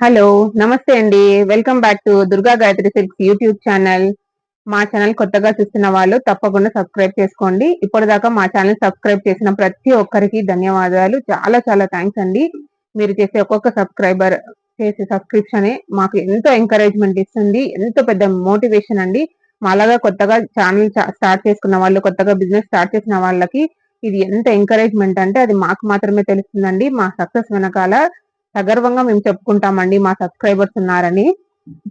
Hello! నమస్తే అండి. Welcome back to Durga Gayatri silks YouTube channel. మా ఛానల్ కొత్తగా చూస్తున్న వాళ్ళు తప్పకుండా సబ్స్క్రైబ్ చేసుకోండి. ఇప్పటిదాకా మా ఛానల్ సబ్స్క్రైబ్ చేసిన ప్రతి ఒక్కరికి ధన్యవాదాలు. చాలా చాలా థాంక్స్ అండి. మీరు చేసే ఒక్కొక్క సబ్స్క్రైబర్ చేసే సబ్స్క్రిప్షనే మాకు ఎంతో ఎంకరేజ్‌మెంట్ ఇస్తుంది. ఎంతో పెద్ద మోటివేషన్ అండి. మాలాగా కొత్తగా ఛానల్ స్టార్ట్ చేసుకున్న వాళ్ళు, కొత్తగా బిజినెస్ స్టార్ట్ చేసిన వాళ్ళకి ఇది ఎంత ఎంకరేజ్‌మెంట్ అంటే అది మాకు మాత్రమే తెలుస్తుందండి. మా సక్సెస్ వెనకాల సగర్వంగా మేము చెప్పుకుంటామండి మా సబ్స్క్రైబర్స్ ఉన్నారని.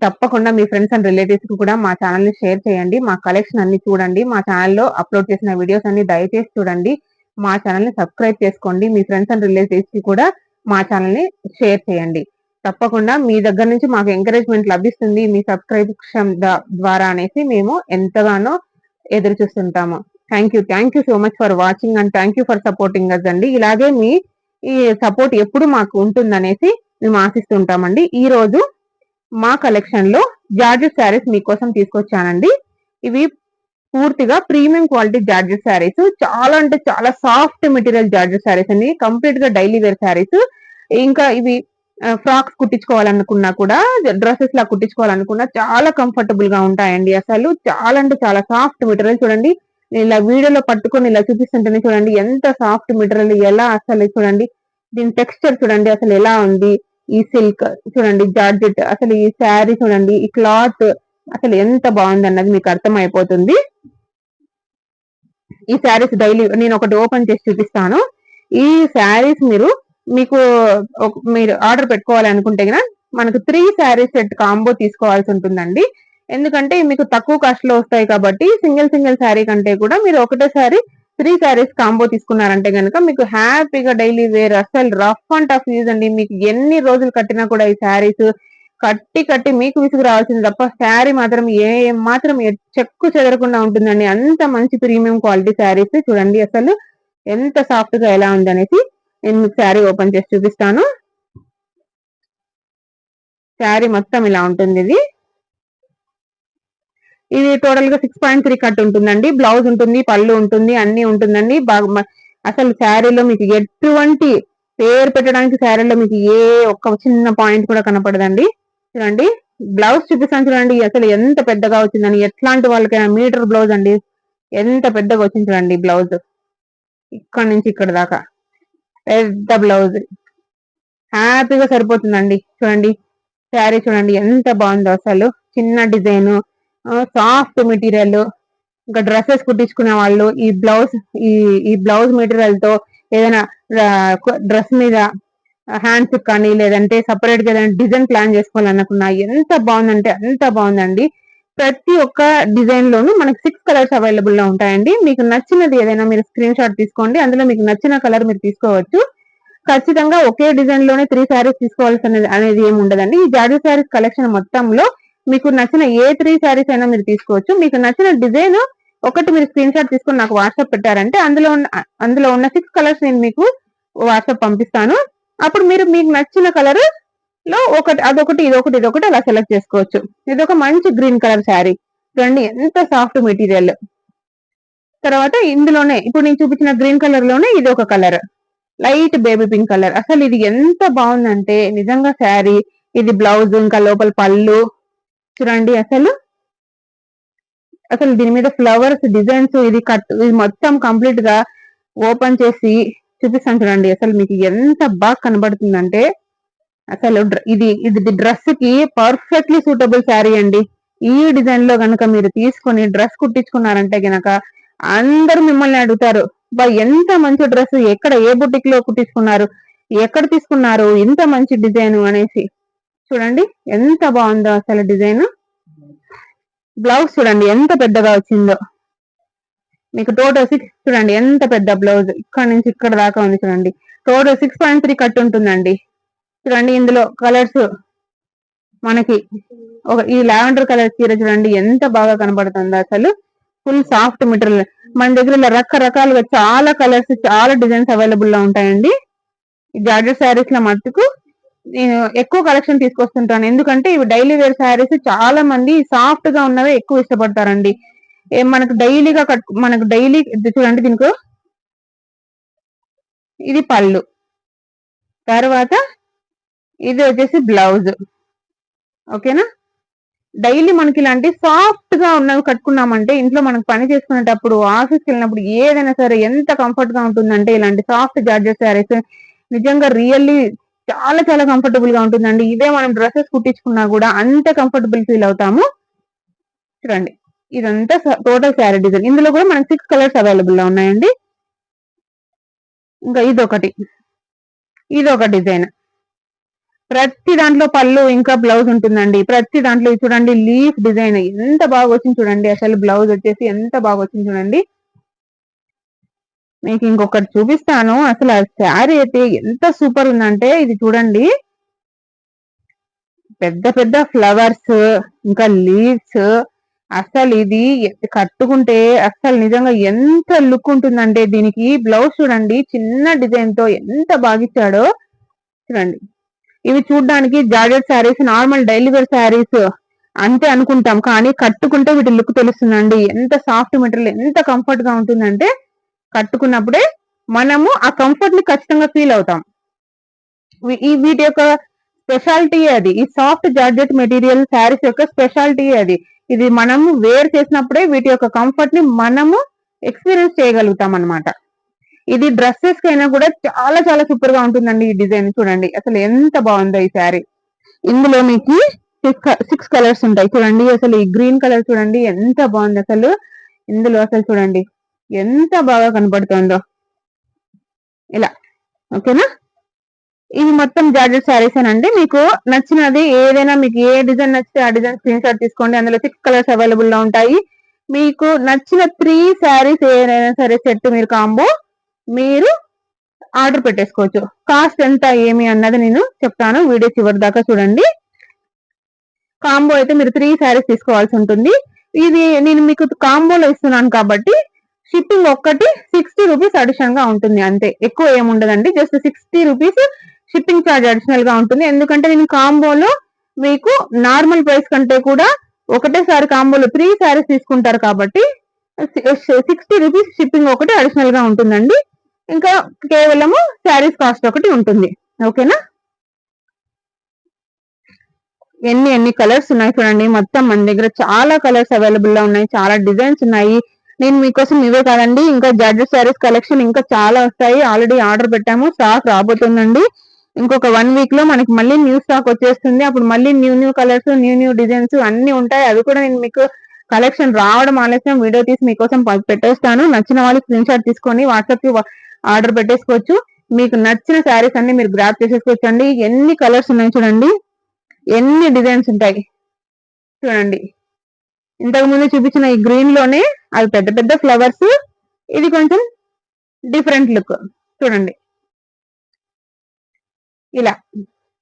తప్పకుండా మీ ఫ్రెండ్స్ అండ్ రిలేటివ్స్ కి కూడా మా ఛానల్ ని షేర్ చేయండి. మా కలెక్షన్ అన్ని చూడండి. మా ఛానల్లో అప్లోడ్ చేసిన వీడియోస్ అన్ని దయచేసి చూడండి. మా ఛానల్ ని సబ్స్క్రైబ్ చేసుకోండి. మీ ఫ్రెండ్స్ అండ్ రిలేటివ్స్ కి కూడా మా ఛానల్ ని షేర్ చేయండి. తప్పకుండా మీ దగ్గర నుంచి మాకు ఎంకరేజ్మెంట్ లభిస్తుంది మీ సబ్స్క్రిప్షన్ ద్వారా అనేసి మేము ఎంతగానో ఎదురు చూస్తుంటాము. Thank you so much for watching and thank you for supporting us అండి. ఇలాగే మీ ఈ సపోర్ట్ ఎప్పుడు మాకు ఉంటుందనేసి మేము ఆశిస్తుంటామండి. ఈ రోజు మా కలెక్షన్ లో జార్జెట్ శారీస్ మీకోసం తీసుకొచ్చానండి. ఇవి పూర్తిగా ప్రీమియం క్వాలిటీ జార్జెట్ శారీస్. చాలా అంటే చాలా సాఫ్ట్ మెటీరియల్ జార్జెట్ శారీస్ అండి. కంప్లీట్ గా డైలీ వేర్ శారీస్. ఇంకా ఇవి ఫ్రాక్స్ కుట్టించుకోవాలనుకున్నా కూడా, డ్రెస్సెస్ లా కుట్టించుకోవాలనుకున్నా చాలా కంఫర్టబుల్ గా ఉంటాయండి. అసలు చాలా అంటే చాలా సాఫ్ట్ మెటీరియల్ చూడండి. నేను ఇలా వీడియోలో పట్టుకొని ఇలా చూపిస్తుంటేనే చూడండి ఎంత సాఫ్ట్ మెటీరియల్, ఎలా అసలు చూడండి దీని టెక్స్చర్ చూడండి అసలు ఎలా ఉంది. ఈ సిల్క్ చూడండి, జార్జెట్ అసలు ఈ శారీ చూడండి, ఈ క్లాత్ అసలు ఎంత బాగుంది అన్నది మీకు అర్థమైపోతుంది. ఈ శారీస్ డైలీ నేను ఒకటి ఓపెన్ చేసి చూపిస్తాను. ఈ శారీస్ మీరు ఆర్డర్ పెట్టుకోవాలి అనుకుంటే గన మనకు 3 శారీస్ సెట్ కాంబో తీసుకోవాల్సి ఉంటుందండి. ఎందుకంటే మీకు తక్కువ కాస్ట్ లో వస్తాయి కాబట్టి సింగిల్ శారీ కంటే కూడా మీరు ఒకటేసారి 3 శారీస్ కాంబో తీసుకున్నారంటే గనుక మీకు హ్యాపీగా డైలీ వేర్ అసలు రఫ్ అండ్ టఫ్ యూజ్ అండి. మీకు ఎన్ని రోజులు కట్టినా కూడా ఈ శారీస్ కట్టి మీకు విసుగు రావాల్సింది తప్ప శారీ మాత్రం మాత్రం చెక్కు చెదరకుండా ఉంటుందండి. అంత మంచి ప్రీమియం క్వాలిటీ శారీస్ చూడండి అసలు ఎంత సాఫ్ట్ గా ఎలా ఉందనేసి నేను మీకు శారీ ఓపెన్ చేసి చూపిస్తాను. శారీ మొత్తం ఇలా ఉంటుంది. ఇది టోటల్ గా 6.3 కట్ ఉంటుందండి. బ్లౌజ్ ఉంటుంది, పళ్ళు ఉంటుంది, అన్ని ఉంటుందండి. అసలు శారీలో మీకు ఎటువంటి పేరు పెట్టడానికి శారీలో మీకు ఏ ఒక్క చిన్న పాయింట్ కూడా కనపడదండి. చూడండి బ్లౌజ్ చూపిస్తాను చూడండి అసలు ఎంత పెద్దగా వచ్చిందని. ఎట్లాంటి వాళ్ళకైనా మీటర్ బ్లౌజ్ అండి. ఎంత పెద్దగా వచ్చింది చూడండి బ్లౌజ్. ఇక్కడ నుంచి ఇక్కడ దాకా పెద్ద బ్లౌజ్ హ్యాపీగా సరిపోతుందండి. చూడండి శారీ చూడండి ఎంత బాగుందో అసలు. చిన్న డిజైన్, సాఫ్ట్ మెటీరియల్. ఇంకా డ్రెస్సెస్ కుట్టించుకునే వాళ్ళు ఈ బ్లౌజ్ మెటీరియల్ తో ఏదైనా డ్రెస్ మీద హ్యాండ్స్ కానీ లేదంటే సపరేట్ గా ఏదైనా డిజైన్ ప్లాన్ చేసుకోవాలనుకున్నా ఎంత బాగుందంటే అంత బాగుందండి. ప్రతి ఒక్క డిజైన్ లోనూ మనకి 6 కలర్స్ అవైలబుల్ లో ఉంటాయండి. మీకు నచ్చినది ఏదైనా మీరు స్క్రీన్ షాట్ తీసుకోండి. అందులో మీకు నచ్చిన కలర్ మీరు తీసుకోవచ్చు. ఖచ్చితంగా ఒకే డిజైన్ లోనే 3 శారీస్ తీసుకోవాల్సి అనేది ఏమి ఉండదండి. ఈ జార్జెట్ శారీస్ కలెక్షన్ మొత్తంలో మీకు నచ్చిన ఏ 3 శారీస్ అయినా మీరు తీసుకోవచ్చు. మీకు నచ్చిన డిజైన్ ఒకటి మీరు స్క్రీన్ షాట్ తీసుకొని నాకు వాట్సాప్ పెట్టారంటే అందులో ఉన్న 6 కలర్స్ నేను మీకు వాట్సాప్ పంపిస్తాను. అప్పుడు మీకు నచ్చిన కలర్ లో అదొకటి ఇదొకటి అలా సెలెక్ట్ చేసుకోవచ్చు. ఇది ఒక మంచి గ్రీన్ కలర్ శారీ చూడండి ఎంత సాఫ్ట్ మెటీరియల్. తర్వాత ఇందులోనే ఇప్పుడు నేను చూపించిన గ్రీన్ కలర్ లోనే ఇది ఒక colour, light baby pink colour. అసలు ఇది ఎంత బాగుందంటే నిజంగా శారీ, ఇది బ్లౌజ్, ఇంకా లోపల పళ్ళు చూడండి అసలు దీని మీద ఫ్లవర్స్ డిజైన్స్ ఇది మొత్తం కంప్లీట్ గా ఓపెన్ చేసి చూపిస్తాను చూడండి. అసలు మీకు ఎంత బాగా కనబడుతుందంటే అసలు ఇది డ్రెస్ కి పర్ఫెక్ట్లీ సూటబుల్ శారీ అండి. ఈ డిజైన్ లో గనక మీరు తీసుకొని డ్రెస్ కుట్టించుకున్నారంటే గనక అందరూ మిమ్మల్ని అడుగుతారు, ఎంత మంచి డ్రెస్, ఎక్కడ ఏ బుటిక్ లో కుట్టించుకున్నారు, ఎక్కడ తీసుకున్నారు ఇంత మంచి డిజైన్ అనేసి. చూడండి ఎంత బాగుందో అసలు డిజైన్. బ్లౌజ్ చూడండి ఎంత పెద్దగా వచ్చిందో. మీకు టోటల్ 6 చూడండి ఎంత పెద్ద బ్లౌజ్, ఇక్కడ నుంచి ఇక్కడ దాకా ఉంది చూడండి. టోటల్ 6.3 కట్ ఉంటుందండి. చూడండి ఇందులో కలర్స్ మనకి ఈ లావెండర్ కలర్ చీర చూడండి ఎంత బాగా కనబడుతుందో అసలు. Full soft material. మన దగ్గర ఇలా రకరకాలుగా చాలా కలర్స్, చాలా డిజైన్స్ అవైలబుల్ లో ఉంటాయండి. ఈ జార్జెట్ శారీస్ లో మట్టుకు నేను ఎక్కువ కలెక్షన్ తీసుకొస్తుంటాను. ఎందుకంటే ఇవి డైలీ వేర్ శారీస్, చాలా మంది సాఫ్ట్ గా ఉన్నవే ఎక్కువ ఇష్టపడతారండి. మనకు డైలీ చూడండి దీనికి ఇది పళ్ళు. తర్వాత ఇది వచ్చేసి బ్లౌజ్. ఓకేనా. డైలీ మనకి ఇలాంటి సాఫ్ట్ గా ఉన్నవి కట్టుకున్నామంటే ఇంట్లో మనకు పని చేసుకునేటప్పుడు, ఆఫీస్కి వెళ్ళినప్పుడు ఏదైనా సరే ఎంత కంఫర్ట్ గా ఉంటుందంటే ఇలాంటి సాఫ్ట్ జార్జెట్ శారీస్ నిజంగా రియల్లీ చాలా చాలా కంఫర్టబుల్ గా ఉంటుందండి. ఇదే మనం డ్రెస్సెస్ కుట్టించుకున్నా కూడా అంత కంఫర్టబుల్ ఫీల్ అవుతాము. చూడండి, ఇదంతా టోటల్ శారీ డిజైన్. ఇందులో కూడా మనకి 6 కలర్స్ అవైలబుల్ గా ఉన్నాయండి. ఇంకా ఇదొక డిజైన్. ప్రతి దాంట్లో పళ్ళు ఇంకా బ్లౌజ్ ఉంటుందండి. ప్రతి దాంట్లో చూడండి లీఫ్ డిజైన్ ఎంత బాగా వచ్చింది చూడండి. అసలు బ్లౌజ్ వచ్చేసి ఎంత బాగా వచ్చింది చూడండి. మీకు ఇంకొకటి చూపిస్తాను. అసలు ఆ శారీ అయితే ఎంత సూపర్ ఉందంటే ఇది చూడండి. పెద్ద పెద్ద ఫ్లవర్స్ ఇంకా లీవ్స్, అసలు ఇది కట్టుకుంటే అసలు నిజంగా ఎంత లుక్ ఉంటుందంటే దీనికి బ్లౌజ్ చూడండి చిన్న డిజైన్ తో ఎంత బాగిచ్చాడో చూడండి. ఇవి చూడడానికి georgette saris, normal daily wear saris అంతే అనుకుంటాం, కానీ కట్టుకుంటే వీటి లుక్ తెలుస్తుందండి. ఎంత సాఫ్ట్ మెటీరియల్, ఎంత కంఫర్ట్ గా ఉంటుందంటే కట్టుకున్నప్పుడే మనము ఆ కంఫర్ట్ ని ఖచ్చితంగా ఫీల్ అవుతాం. వీటి యొక్క స్పెషాలిటీ అది. ఈ సాఫ్ట్ జార్జెట్ మెటీరియల్ శారీస్ యొక్క స్పెషాలిటీ అది. ఇది మనము వేర్ చేసినప్పుడే వీటి యొక్క కంఫర్ట్ ని మనము ఎక్స్పీరియన్స్ చేయగలుగుతాం అన్నమాట. ఇది డ్రెస్సెస్ కైనా కూడా చాలా చాలా సూపర్ గా ఉంటుందండి. ఈ డిజైన్ చూడండి అసలు ఎంత బాగుందో ఈ శారీ. ఇందులో మీకు 6 కలర్స్ ఉంటాయి చూడండి. అసలు ఈ గ్రీన్ కలర్ చూడండి ఎంత బాగుంది అసలు. ఇందులో అసలు చూడండి ఎంత బాగా కనపడుతుందో ఇలా. ఓకేనా. ఇది మొత్తం జార్జెట్ శారీస్ అండి. మీకు నచ్చినది ఏదైనా, మీకు ఏ డిజైన్ నచ్చితే ఆ డిజైన్ స్క్రీన్ షాట్ తీసుకోండి. అందులో 6 కలర్స్ అవైలబుల్ గా ఉంటాయి. మీకు నచ్చిన 3 శారీస్ ఏదైనా సరే సెట్ మీరు కాంబో మీరు ఆర్డర్ పెట్టేసుకోవచ్చు. కాస్ట్ ఎంత ఏమి అన్నది నేను చెప్తాను, వీడియో చివరి దాకా చూడండి. కాంబో అయితే మీరు 3 శారీస్ తీసుకోవాల్సి ఉంటుంది. ఇది నేను మీకు కాంబోలో ఇస్తున్నాను కాబట్టి షిప్పింగ్ ఒక్కటి 60 రూపీస్ అడిషనల్ గా ఉంటుంది అంతే, ఎక్కువ ఏముండదండి. Just 60 rupees shipping charge additional గా ఉంటుంది. ఎందుకంటే నేను కాంబోలో మీకు నార్మల్ ప్రైస్ కంటే కూడా ఒకటేసారి కాంబోలో 3 శారీస్ తీసుకుంటారు కాబట్టి 60 రూపీస్ షిప్పింగ్ ఒకటి అడిషనల్ గా ఉంటుందండి. ఇంకా కేవలము శారీస్ కాస్ట్ ఒకటి ఉంటుంది. ఓకేనా. ఎన్ని కలర్స్ ఉన్నాయి చూడండి. మొత్తం మన దగ్గర చాలా కలర్స్ అవైలబుల్ గా ఉన్నాయి, చాలా డిజైన్స్ ఉన్నాయి. నేను మీకోసం ఇవే కాదండి, ఇంకా జార్జెట్ శారీస్ కలెక్షన్ ఇంకా చాలా వస్తాయి. ఆల్రెడీ ఆర్డర్ పెట్టాము, స్టాక్ రాబోతుందండి. ఇంకొక 1 వీక్ లో మనకి మళ్ళీ న్యూ స్టాక్ వచ్చేస్తుంది. అప్పుడు మళ్ళీ న్యూ కలర్స్, న్యూ డిజైన్స్ అన్ని ఉంటాయి. అవి కూడా నేను మీకు కలెక్షన్ రావడం ఆలస్యం వీడియో తీసి మీకోసం పెట్టేస్తాను. నచ్చిన వాళ్ళు స్క్రీన్ షాట్ తీసుకొని వాట్సాప్ కి ఆర్డర్ పెట్టేసుకోవచ్చు. మీకు నచ్చిన శారీస్ అన్ని మీరు గ్రాప్ చేసేసుకోవచ్చు అండి. ఎన్ని కలర్స్ ఉన్నాయి చూడండి, ఎన్ని డిజైన్స్ ఉంటాయి చూడండి. ఇంతకు ముందు చూపించిన ఈ గ్రీన్ లోనే అవి పెద్ద పెద్ద ఫ్లవర్స్, ఇది కొంచెం డిఫరెంట్ లుక్ చూడండి. ఇలా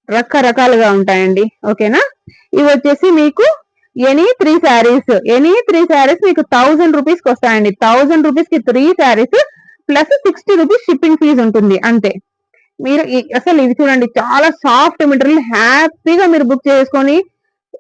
రకరకాలుగా ఉంటాయండి. ఓకేనా. ఇవి వచ్చేసి మీకు ఎనీ 3 శారీస్ మీకు 1000 రూపీస్ కి వస్తాయండి. 1000 రూపీస్ కి 3 saris plus 60 rupees shipping fees ఉంటుంది అంతే. మీరు అసలు ఇది చూడండి చాలా సాఫ్ట్ మెటీరియల్, హ్యాపీగా మీరు బుక్ చేసుకొని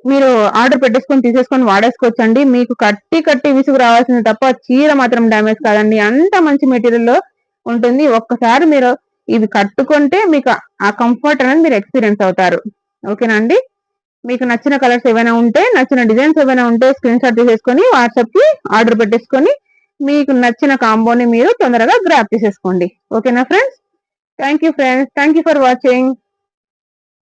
మీరు ఆర్డర్ పెట్టేసుకొని తీసేసుకొని వాడేసుకోవచ్చు అండి. మీకు కట్టి విసుగు రావాల్సింది తప్ప చీర మాత్రం డ్యామేజ్ కాదండి. అంత మంచి మెటీరియల్ లో ఉంటుంది. ఒక్కసారి మీరు ఇవి కట్టుకుంటే మీకు ఆ కంఫర్ట్ అనేది మీరు ఎక్స్పీరియన్స్ అవుతారు. ఓకేనా అండి. మీకు నచ్చిన కలర్స్ ఏవైనా ఉంటే, నచ్చిన డిజైన్స్ ఏవైనా ఉంటే స్క్రీన్ షాట్ తీసేసుకొని వాట్సాప్ కి ఆర్డర్ పెట్టేసుకొని మీకు నచ్చిన కాంబోని మీరు తొందరగా గ్రాప్ చేసేసుకోండి. ఓకేనా friends. Thank you friends, thank you for watching.